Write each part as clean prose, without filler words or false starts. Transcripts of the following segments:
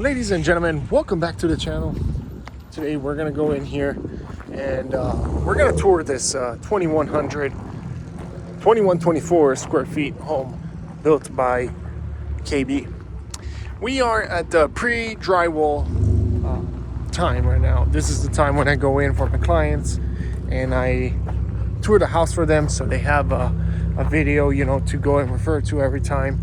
Ladies and gentlemen, welcome back to the channel. Today we're going to go in here and we're going to tour this 2124 square feet home built by KB. We are at the pre-drywall time right now. This is the time when I go in for my clients and I tour the house for them, so they have a video, you know, to go and refer to every time.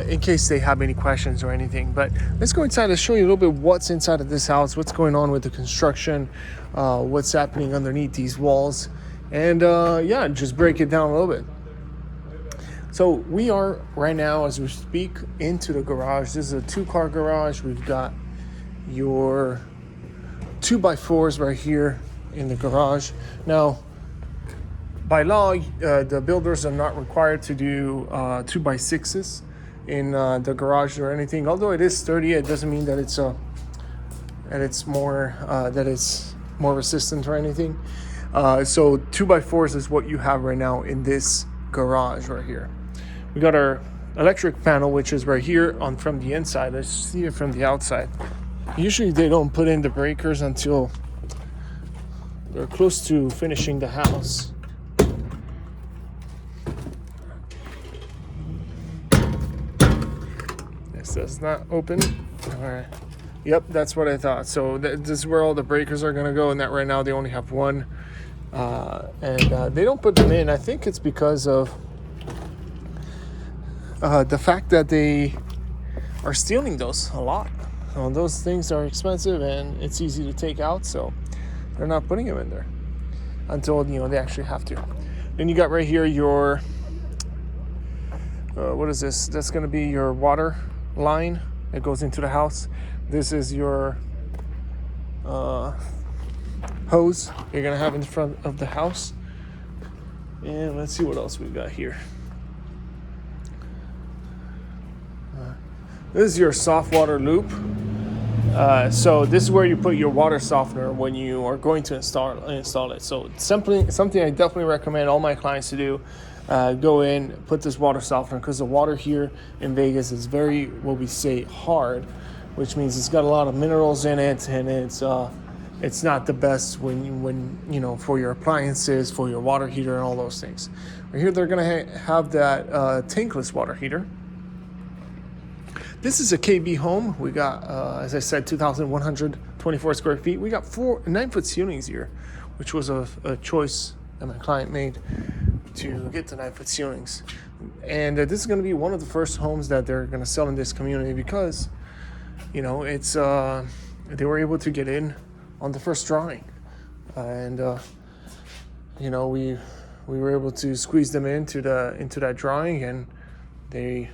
In case they have any questions or anything. But let's go inside and show you a little bit what's inside of this house, what's going on with the construction, what's happening underneath these walls, and yeah, just break it down a little bit. So we are right now, as we speak, into the garage. This is a 2-car garage. We've got your 2x4s right here in the garage. Now, by law, the builders are not required to do 2x6s in the garage or anything. Although it is sturdy, it doesn't mean that it's more resistant or anything. So 2x4s is what you have right now in this garage right here. We got our electric panel, which is right here on from the inside. Let's see it from the outside. Usually they don't put in the breakers until they're close to finishing the house. Does not open. All right. Yep, that's what I thought. So this is where all the breakers are going to go, and that right now they only have one. And they don't put them in. I think it's because of the fact that they are stealing those a lot. Those things are expensive, and it's easy to take out, so they're not putting them in there until, you know, they actually have to. Then you got right here your what is this? That's going to be your water line that goes into the house. This is your hose you're gonna have in front of the house. And let's see what else we got here. This is your soft water loop. So this is where you put your water softener when you are going to install it. So something I definitely recommend all my clients to do. Go in, put this water softener, because the water here in Vegas is very, what we say, hard, which means it's got a lot of minerals in it, and it's not the best when you know, for your appliances, for your water heater, and all those things. Right here, they're gonna have that tankless water heater. This is a KB home. We got, as I said, 2,124 square feet. We got 9-foot ceilings here, which was a choice that my client made to get the 9-foot ceilings. And this is going to be one of the first homes that they're going to sell in this community because, you know, it's they were able to get in on the first drawing, and you know, we were able to squeeze them into that drawing, and they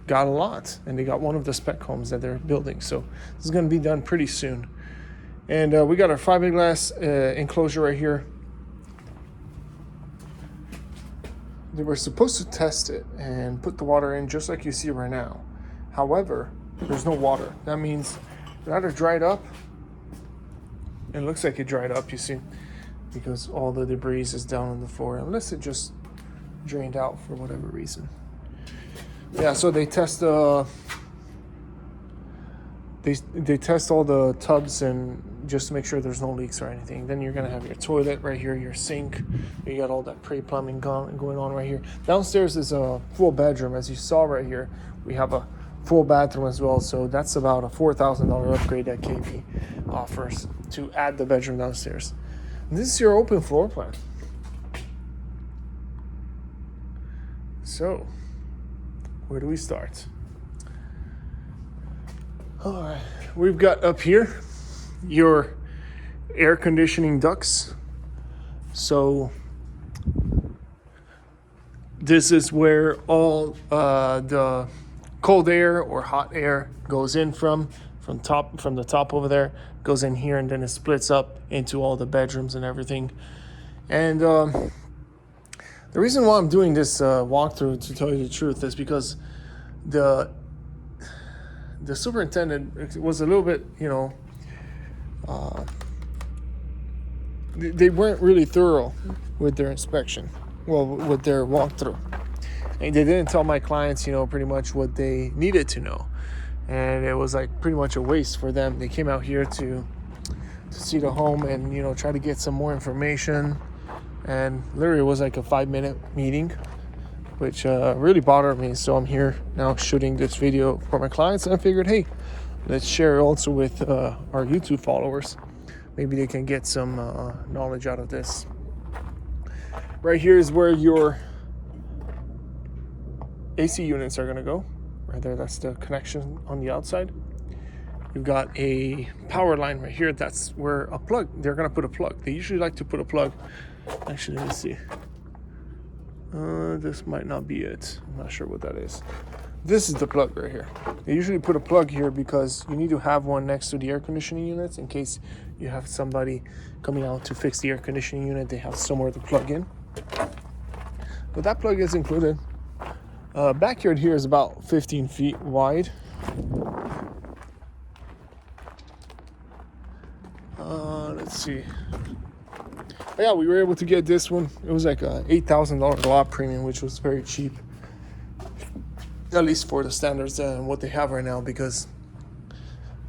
got a lot, and they got one of the spec homes that they're building. So this is going to be done pretty soon. And we got our fiberglass enclosure right here. They were supposed to test it and put the water in just like you see right now. However, there's no water. That means it either dried up. It looks like it dried up, you see, because all the debris is down on the floor, unless it just drained out for whatever reason. Yeah, so they test they test all the tubs and just to make sure there's no leaks or anything. Then you're gonna have your toilet right here, your sink. You got all that pre-plumbing going on right here. Downstairs is a full bedroom, as you saw right here. We have a full bathroom as well, so that's about a $4,000 upgrade that KB offers to add the bedroom downstairs. And this is your open floor plan. So, where do we start? All right, we've got up here your air conditioning ducts. So this is where all the cold air or hot air goes in from the top over there, goes in here, and then it splits up into all the bedrooms and everything. And the reason why I'm doing this walkthrough, to tell you the truth, is because the superintendent was a little bit, you know, they weren't really thorough with their inspection, with their walkthrough. And they didn't tell my clients, you know, pretty much what they needed to know. and it was like pretty much a waste for them. They came out here to see the home and, you know, try to get some more information, and literally it was like a 5-minute meeting, which really bothered me. So I'm here now shooting this video for my clients, and I figured, hey, let's share also with our YouTube followers. Maybe they can get some knowledge out of this. Right here is where your AC units are going to go. Right there, that's the connection on the outside. You've got a power line right here. That's where a plug, they're going to put a plug. They usually like to put a plug. Actually, let me see. This might not be it. I'm not sure what that is. This is the plug right here. They usually put a plug here because you need to have one next to the air conditioning units in case you have somebody coming out to fix the air conditioning unit. They have somewhere to plug in. But that plug is included. Backyard here is about 15 feet wide. Let's see. But yeah, we were able to get this one. It was like a $8,000 lot premium, which was very cheap. At least for the standards and what they have right now, because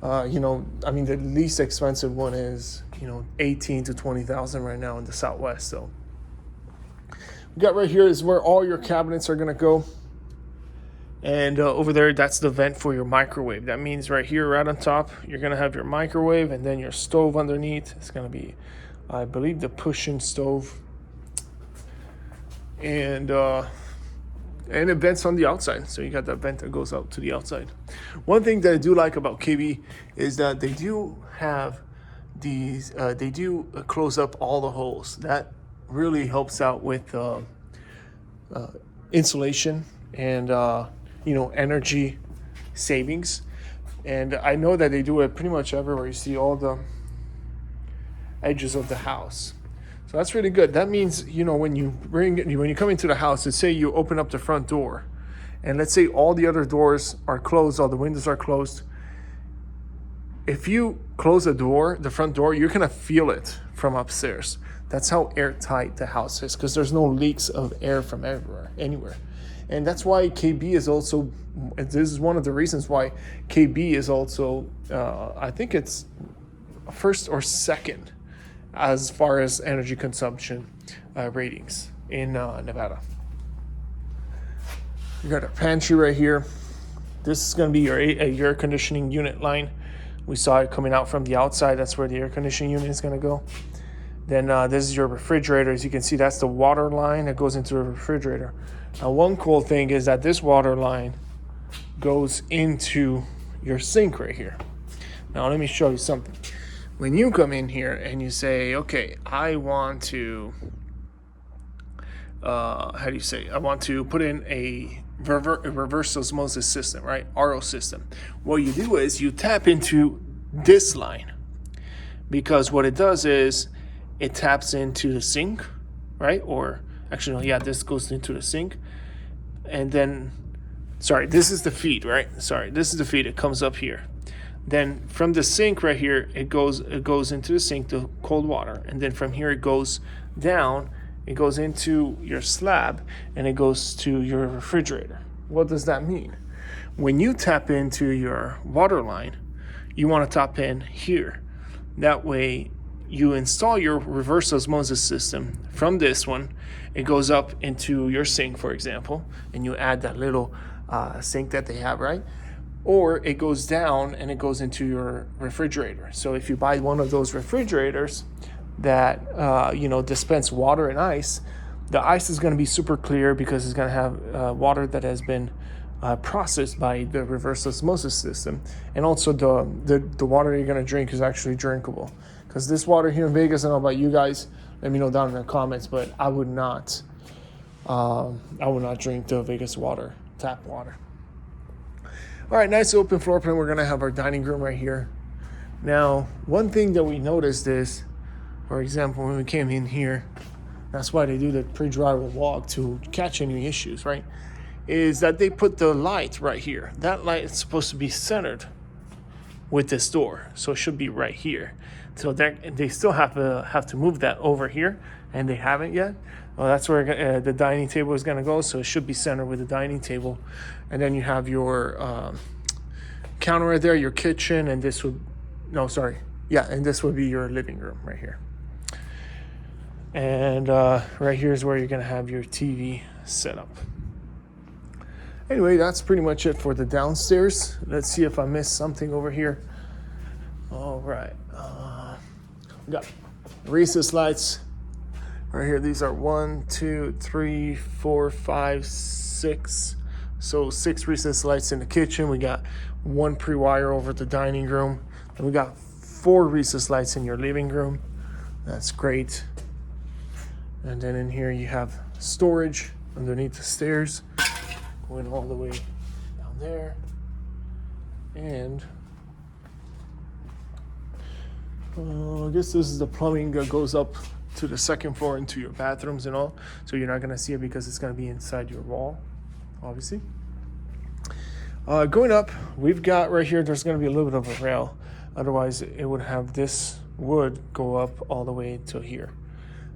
you know, I mean, the least expensive one is, you know, 18 to 20,000 right now in the Southwest. So we got right here is where all your cabinets are gonna go, and over there, that's the vent for your microwave. That means right here, right on top, you're gonna have your microwave, and then your stove underneath. It's gonna be, I believe, the push-in stove, and it vents on the outside. So you got that vent that goes out to the outside. One thing that I do like about KB is that they do have these, they do close up all the holes. That really helps out with insulation and, you know, energy savings. And I know that they do it pretty much everywhere. You see all the edges of the house. So that's really good. That means, you know, when you come into the house, let's say you open up the front door, and let's say all the other doors are closed, all the windows are closed. If you close the door, the front door, you're gonna feel it from upstairs. That's how airtight the house is, because there's no leaks of air from anywhere. And that's why KB is also, this is one of the reasons why KB is also, I think it's first or second as far as energy consumption ratings in Nevada. You got a pantry right here. This is going to be your air conditioning unit line. We saw it coming out from the outside. That's where the air conditioning unit is going to go. Then this is your refrigerator. As you can see, that's the water line that goes into the refrigerator. Now, one cool thing is that this water line goes into your sink right here. Now, let me show you something. When you come in here and you say, okay, I want to, I want to put in a reverse osmosis system, right? RO system. What you do is you tap into this line, because what it does is it taps into the sink, right? Or actually, no, yeah, this goes into the sink. And then, sorry, this is the feed, right? Sorry, this is the feed. It comes up here. Then from the sink right here, it goes into the sink, the cold water. And then from here, it goes down, it goes into your slab, and it goes to your refrigerator. What does that mean? When you tap into your water line, you want to tap in here. That way, you install your reverse osmosis system from this one. It goes up into your sink, for example, and you add that little sink that they have, right? Or it goes down and it goes into your refrigerator. So if you buy one of those refrigerators that dispense water and ice, the ice is going to be super clear because it's going to have water that has been processed by the reverse osmosis system, and also the water you're going to drink is actually drinkable. Because this water here in Vegas, I don't know about you guys, let me know down in the comments, but I would not drink the Vegas water, tap water. All right, nice open floor plan. We're going to have our dining room right here. Now, one thing that we noticed is, for example, when we came in here, that's why they do the pre-drywall walk to catch any issues, right? Is that they put the light right here. That light is supposed to be centered with this door, so it should be right here. So they still have to move that over here, and they haven't yet. Well, that's where the dining table is going to go, so it should be centered with the dining table. And then you have your counter right there, your kitchen, and this would, no, sorry. Yeah, and this would be your living room right here. And right here is where you're going to have your TV set up. Anyway, that's pretty much it for the downstairs. Let's see if I missed something over here. All right. We got recess lights right here. These are 1, 2, 3, 4, 5, 6. So 6 recess lights in the kitchen. We got 1 pre-wire over the dining room. And we got 4 recess lights in your living room. That's great. And then in here you have storage underneath the stairs, going all the way down there. And I guess this is the plumbing that goes up to the 2nd floor into your bathrooms and all. So you're not going to see it because it's going to be inside your wall, obviously. Going up, we've got right here, there's going to be a little bit of a rail. Otherwise, it would have this wood go up all the way to here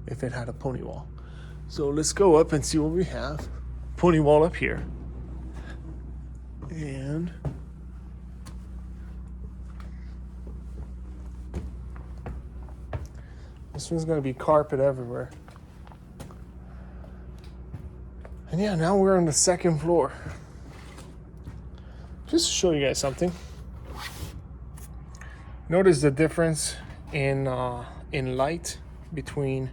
if it had a pony wall. So let's go up and see what we have. Pony wall up here. And this one's going to be carpet everywhere. And yeah, now we're on the 2nd floor. Just to show you guys something. Notice the difference in light between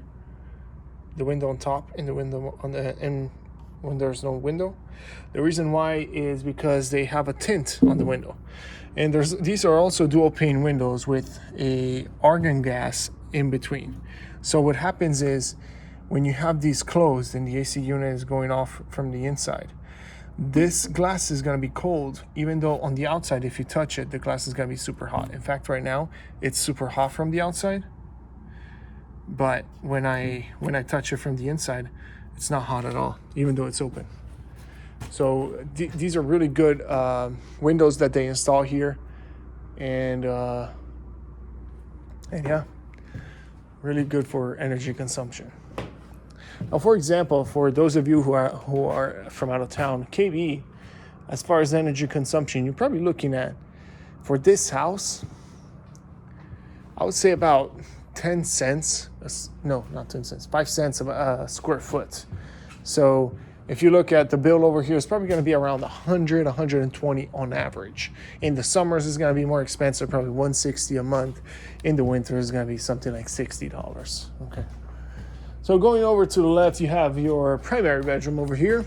the window on top and the window on the end when there's no window. The reason why is because they have a tint on the window, and these are also dual pane windows with a argon gas in between. So what happens is when you have these closed and the AC unit is going off from the inside, this glass is going to be cold, even though on the outside, if you touch it, the glass is going to be super hot. In fact, right now it's super hot from the outside, but when I touch it from the inside, it's not hot at all, even though it's open. So these are really good windows that they install here, and yeah, really good for energy consumption. Now, for example, for those of you who are from out of town, KB, as far as energy consumption, you're probably looking at, for this house, I would say about 10 cents, no, not 10 cents, 5 cents a square foot. So if you look at the bill over here, it's probably going to be around 100, 120 on average. In the summers, it's going to be more expensive, probably $160 a month. In the winter, it's going to be something like $60. Okay. So going over to the left, you have your primary bedroom over here.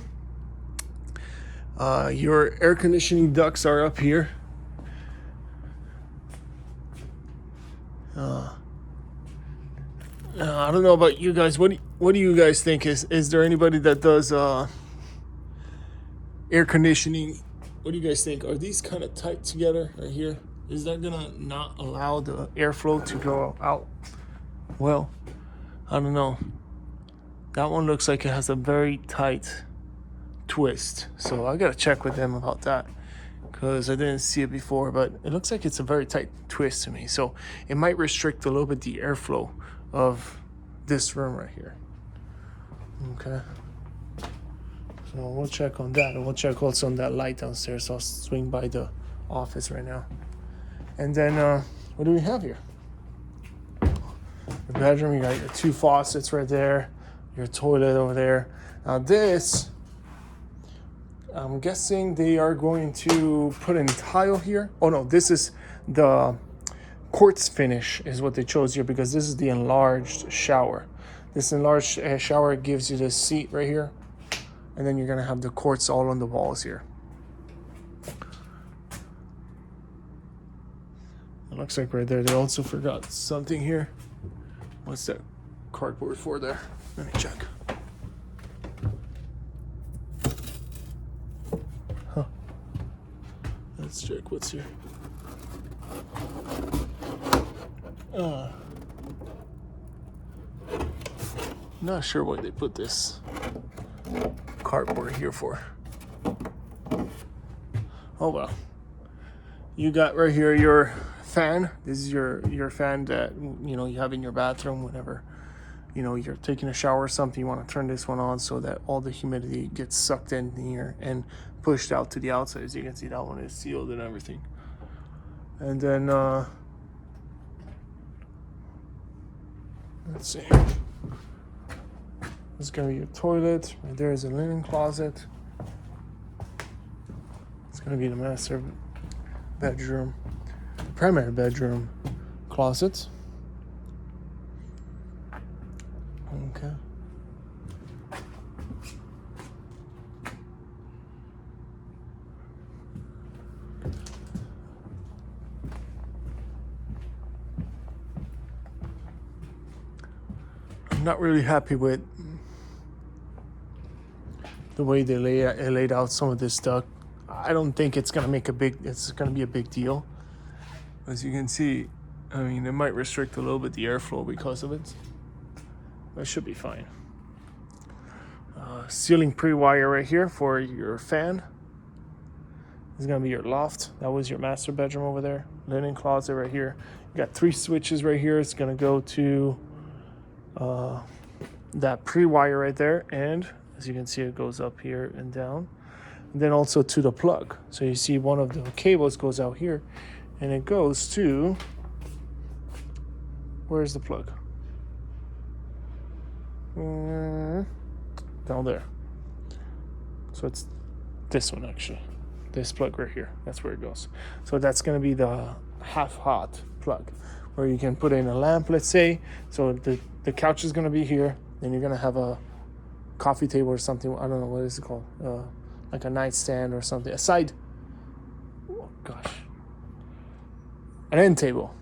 Your air conditioning ducts are up here. I don't know about you guys. What do you guys think? Is there anybody that does air conditioning? What do you guys think? Are these kind of tight together right here? Is that gonna not allow the airflow to go out? Well, I don't know. That one looks like it has a very tight twist. So I gotta check with them about that, because I didn't see it before, but it looks like it's a very tight twist to me. So it might restrict a little bit the airflow of this room right here. Okay. So we'll check on that, and we'll check also on that light downstairs. So I'll swing by the office right now. And then what do we have here? The bedroom, you got your 2 faucets right there, your toilet over there. Now this, I'm guessing they are going to put in tile here. Oh no, this is the quartz finish is what they chose here, because this is the enlarged shower. This enlarged shower gives you this seat right here, and then you're gonna have the quartz all on the walls here. It looks like right there they also forgot something here. What's that cardboard for there? Let me check. Huh. Let's check what's here. Not sure why they put this cardboard here for. Oh well. You got right here your fan. This is your fan that you have in your bathroom whenever you're taking a shower or something. You want to turn this one on so that all the humidity gets sucked in here and pushed out to the outside. As you can see, that one is sealed and everything. And then, let's see. This is going to be your toilet. Right there is a linen closet. It's going to be the master bedroom, the primary bedroom closet. Okay. I'm not really happy with the way they laid out some of this stuff. I don't think it's gonna it's gonna be a big deal. As you can see, I mean, it might restrict a little bit the airflow because of it, but it should be fine. Ceiling pre-wire right here for your fan. This is gonna be your loft. That was your master bedroom over there. Linen closet right here. You got 3 switches right here. It's gonna go to that pre-wire right there, and as you can see, it goes up here and down, and then also to the plug. So you see one of the cables goes out here, and it goes to, where's the plug? Down there. So it's this one actually, this plug right here. That's where it goes. So that's going to be the half hot plug, where you can put in a lamp, let's say. So the couch is going to be here, then you're going to have a coffee table or something. I don't know, what is it called? Like a nightstand or something. A side, oh gosh, an end table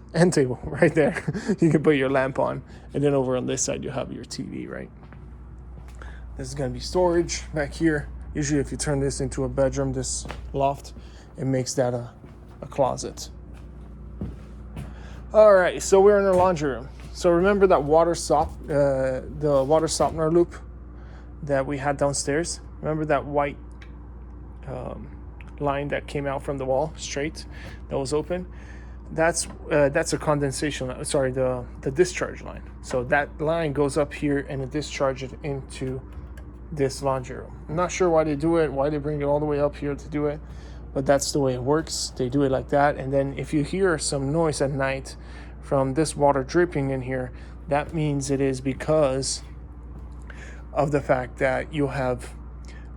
right there. You can put your lamp on, and then over on this side you have your TV, right? This is going to be storage back here. Usually if you turn this into a bedroom, this loft, it makes that a closet. All right, so we're in our laundry room. So remember that the water softener loop that we had downstairs? Remember that white line that came out from the wall straight that was open? That's a condensation line. Sorry, the discharge line. So that line goes up here and it discharges it into this laundry room. I'm not sure why they do it, why they bring it all the way up here to do it, but that's the way it works. They do it like that. And then if you hear some noise at night from this water dripping in here, that means it is because of the fact that you have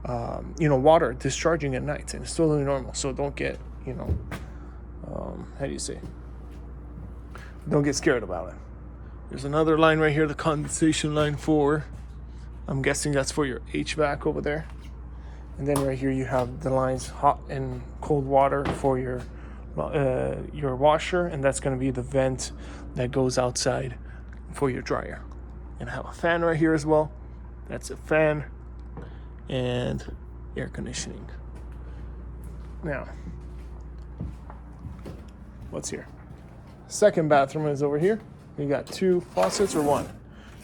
water discharging at night, and it's totally normal. So don't get, how do you say? Don't get scared about it. There's another line right here, the condensation line for, I'm guessing that's for your HVAC over there. And then right here you have the lines hot and cold water for your washer, and that's going to be the vent that goes outside for your dryer. And I have a fan right here as well. That's a fan and air conditioning. Now, what's here? Second bathroom is over here. You got 2 faucets or 1?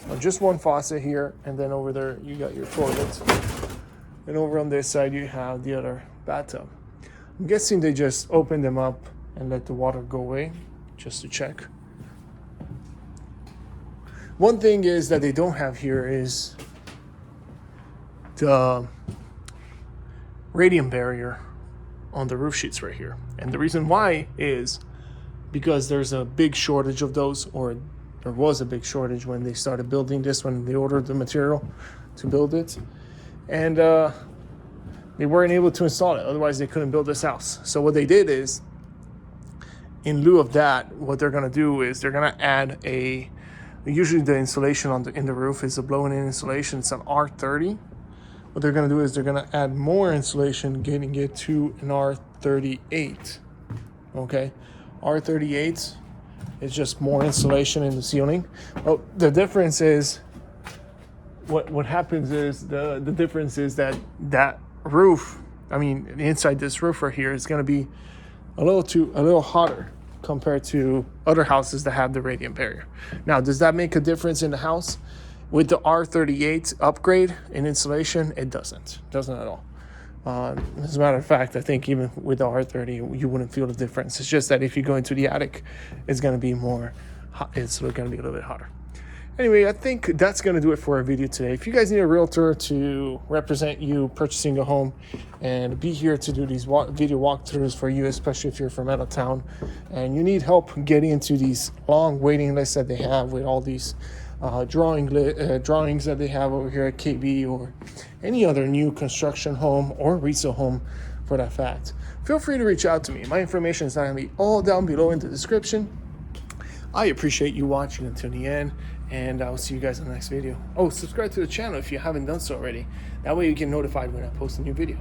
Well, just 1 faucet here, and then over there you got your toilet. And over on this side you have the other bathtub. I'm guessing they just opened them up and let the water go away, just to check. One thing is that they don't have here is the radiant barrier on the roof sheets right here. And the reason why is because there's a big shortage of those, or there was a big shortage when they started building this, when they ordered the material to build it. And they weren't able to install it, otherwise they couldn't build this house. So what they did is, in lieu of that, what they're gonna do is they're gonna add usually the insulation in the roof is a blown-in insulation. It's an R30. What they're gonna do is they're gonna add more insulation, getting it to an R38. Okay, R38 is just more insulation in the ceiling. Well, the difference is, what happens is the difference is that roof, inside this roof right here is going to be a little hotter compared to other houses that have the radiant barrier. Now, does that make a difference in the house? With the R38 upgrade in insulation, it doesn't at all. As a matter of fact, I think even with the R30, you wouldn't feel the difference. It's just that if you go into the attic, it's going to be more hot. It's going to be a little bit hotter. Anyway, I think that's going to do it for our video today. If you guys need a realtor to represent you purchasing a home and be here to do these video walkthroughs for you, especially if you're from out of town and you need help getting into these long waiting lists that they have with all these drawings that they have over here at KB or any other new construction home or resale home for that fact, feel free to reach out to me. My information is going to be all down below in the description. I appreciate you watching until the end, and I will see you guys in the next video. Oh, subscribe to the channel if you haven't done so already. That way you get notified when I post a new video.